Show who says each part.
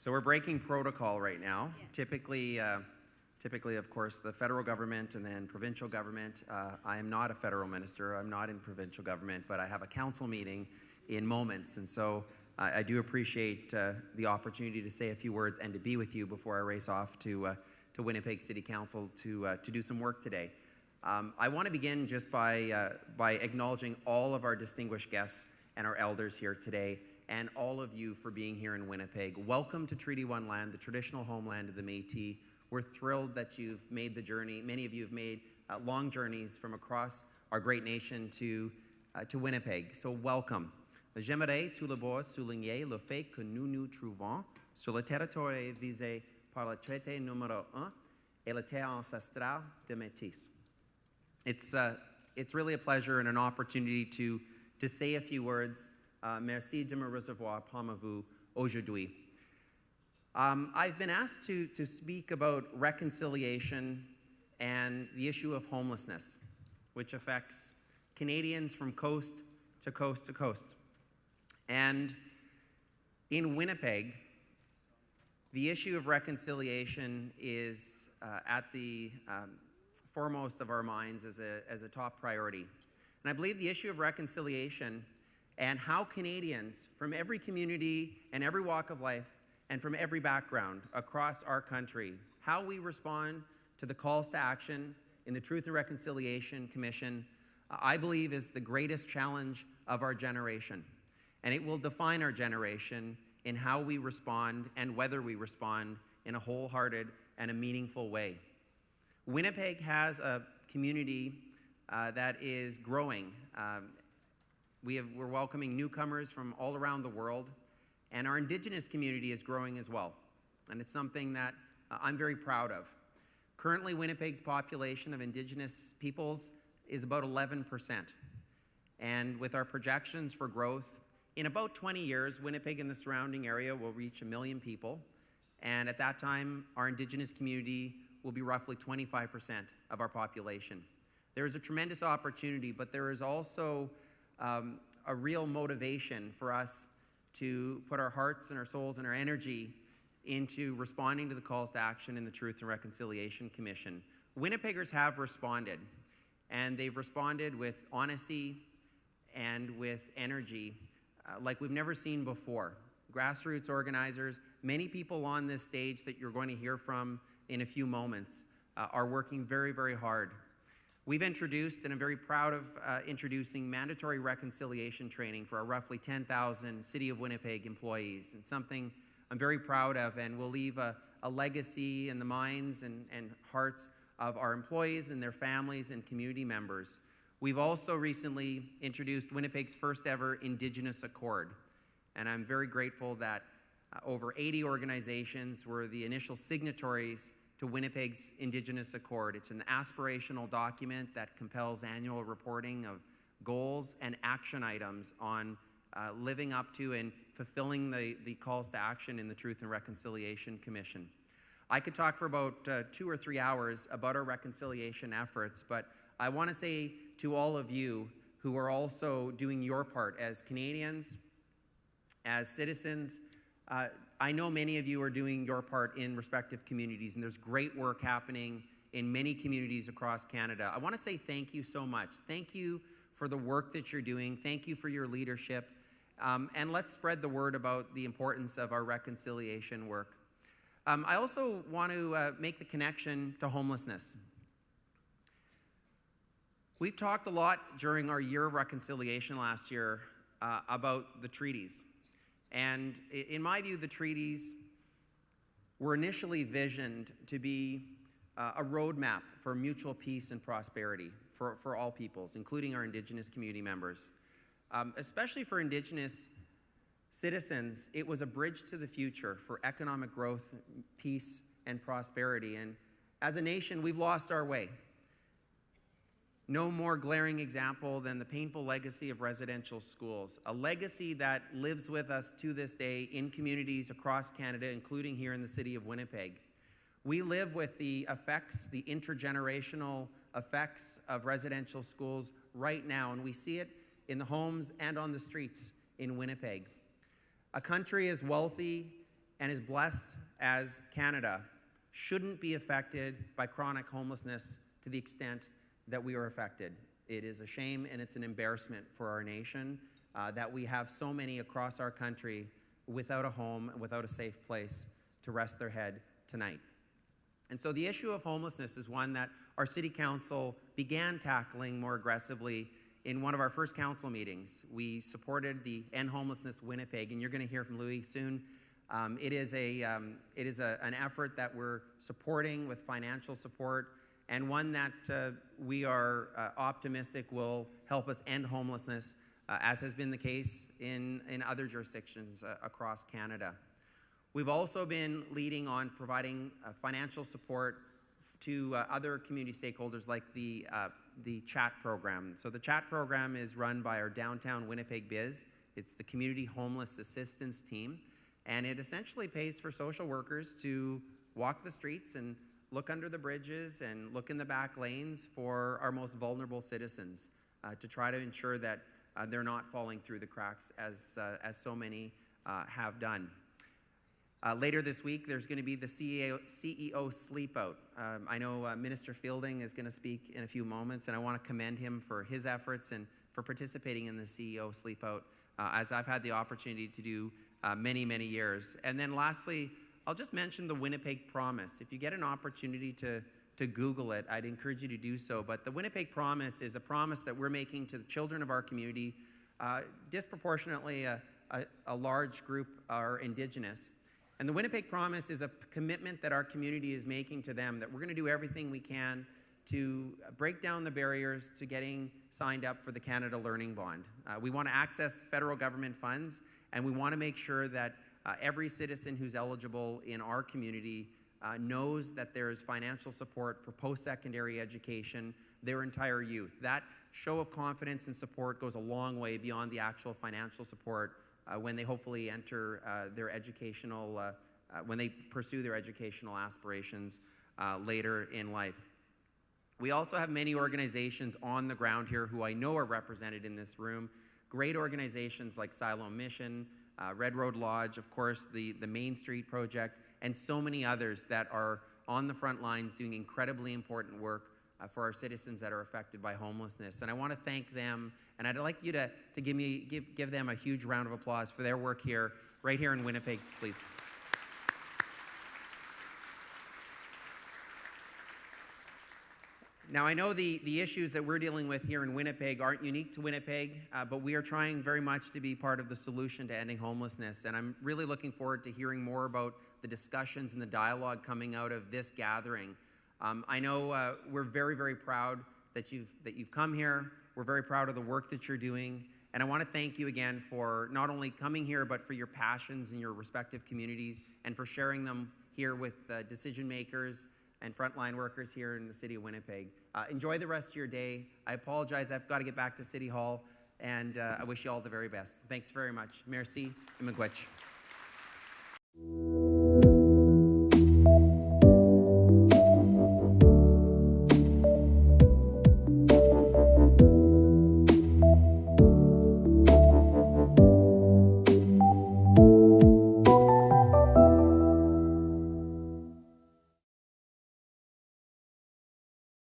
Speaker 1: So we're breaking protocol right now. Yes. Typically, of course, the federal government and then provincial government. I am not a federal minister. I'm not in provincial government, but I have a council meeting in moments. And so I do appreciate the opportunity to say a few words and to be with you before I race off to Winnipeg City Council to do some work today. I want to begin just by acknowledging all of our distinguished guests and our elders here today, and all of you for being here in Winnipeg. Welcome to Treaty 1 land, the traditional homeland of the Métis. We're thrilled that you've made the journey. Many of you have made long journeys from across our great nation to Winnipeg, so welcome. J'aimerais tout d'abord souligner le fait que nous nous trouvons sur le territoire visé par le traité numéro 1 et la terre ancestrale des Métis. It's really a pleasure and an opportunity to say a few words. Merci de me recevoir parmi vous aujourd'hui. I've been asked to speak about reconciliation and the issue of homelessness, which affects Canadians from coast to coast to coast. And in Winnipeg, the issue of reconciliation is at the foremost of our minds as a top priority. And I believe the issue of reconciliation and how Canadians from every community and every walk of life and from every background across our country, how we respond to the calls to action in the Truth and Reconciliation Commission, I believe is the greatest challenge of our generation. And it will define our generation in how we respond and whether we respond in a wholehearted and a meaningful way. Winnipeg has a community that is growing. We're welcoming newcomers from all around the world, and our Indigenous community is growing as well. And it's something that I'm very proud of. Currently, Winnipeg's population of Indigenous peoples is about 11%. And with our projections for growth, in about 20 years, Winnipeg and the surrounding area will reach 1 million people. And at that time, our Indigenous community will be roughly 25% of our population. There is a tremendous opportunity, but there is also a real motivation for us to put our hearts and our souls and our energy into responding to the calls to action in the Truth and Reconciliation Commission. Winnipeggers have responded, and they've responded with honesty and with energy like we've never seen before. Grassroots organizers, many people on this stage that you're going to hear from in a few moments are working very, very hard. We've introduced, and I'm very proud of introducing, mandatory reconciliation training for our roughly 10,000 City of Winnipeg employees. It's something I'm very proud of, and will leave a legacy in the minds and hearts of our employees and their families and community members. We've also recently introduced Winnipeg's first ever Indigenous Accord, and I'm very grateful that over 80 organizations were the initial signatories to Winnipeg's Indigenous Accord. It's an aspirational document that compels annual reporting of goals and action items on living up to and fulfilling the calls to action in the Truth and Reconciliation Commission. I could talk for about 2 or 3 hours about our reconciliation efforts, but I want to say to all of you who are also doing your part as Canadians, as citizens, I know many of you are doing your part in respective communities, and there's great work happening in many communities across Canada. I want to say thank you so much. Thank you for the work that you're doing. Thank you for your leadership. And let's spread the word about the importance of our reconciliation work. I also want to make the connection to homelessness. We've talked a lot during our year of reconciliation last year about the treaties. And in my view, the treaties were initially visioned to be a roadmap for mutual peace and prosperity for all peoples, including our Indigenous community members. Especially for Indigenous citizens, it was a bridge to the future for economic growth, peace, and prosperity. And as a nation, we've lost our way. No more glaring example than the painful legacy of residential schools, a legacy that lives with us to this day in communities across Canada, including here in the City of Winnipeg. We live with the effects, the intergenerational effects of residential schools right now, and we see it in the homes and on the streets in Winnipeg. A country as wealthy and as blessed as Canada shouldn't be affected by chronic homelessness to the extent that we are affected. It is a shame and it's an embarrassment for our nation that we have so many across our country without a home, without a safe place to rest their head tonight. And so the issue of homelessness is one that our City Council began tackling more aggressively in one of our first council meetings. We supported the End Homelessness Winnipeg, and you're going to hear from Louis soon. It is an effort that we're supporting with financial support, and one that we are optimistic will help us end homelessness, as has been the case in other jurisdictions across Canada. We've also been leading on providing financial support to other community stakeholders like the CHAT program. So the CHAT program is run by our downtown Winnipeg Biz. It's the Community Homeless Assistance Team, and it essentially pays for social workers to walk the streets and look under the bridges and look in the back lanes for our most vulnerable citizens to try to ensure that they're not falling through the cracks as so many have done. Later this week, there's going to be the CEO Sleepout. I know Minister Fielding is going to speak in a few moments, and I want to commend him for his efforts and for participating in the CEO Sleepout, as I've had the opportunity to do many, many years. And then lastly, I'll just mention the Winnipeg Promise. If you get an opportunity to Google it, I'd encourage you to do so. But the Winnipeg Promise is a promise that we're making to the children of our community. Disproportionately, a large group are Indigenous. And the Winnipeg Promise is a commitment that our community is making to them, that we're going to do everything we can to break down the barriers to getting signed up for the Canada Learning Bond. We want to access the federal government funds, and we want to make sure that every citizen who's eligible in our community knows that there is financial support for post-secondary education their entire youth. That show of confidence and support goes a long way beyond the actual financial support when they hopefully enter their educational, when they pursue their educational aspirations later in life. We also have many organizations on the ground here who I know are represented in this room. Great organizations like Siloam Mission, Red Road Lodge, of course, the Main Street Project, and so many others that are on the front lines doing incredibly important work for our citizens that are affected by homelessness. And I want to thank them, and I'd like you to give them a huge round of applause for their work here, right here in Winnipeg, please. Now, I know the issues that we're dealing with here in Winnipeg aren't unique to Winnipeg, but we are trying very much to be part of the solution to ending homelessness, and I'm really looking forward to hearing more about the discussions and the dialogue coming out of this gathering. I know we're very, very proud that you've come here. We're very proud of the work that you're doing, and I want to thank you again for not only coming here, but for your passions in your respective communities and for sharing them here with decision makers and frontline workers here in the city of Winnipeg. Enjoy the rest of your day. I apologize, I've got to get back to City Hall, and I wish you all the very best. Thanks very much. Merci et miigwech.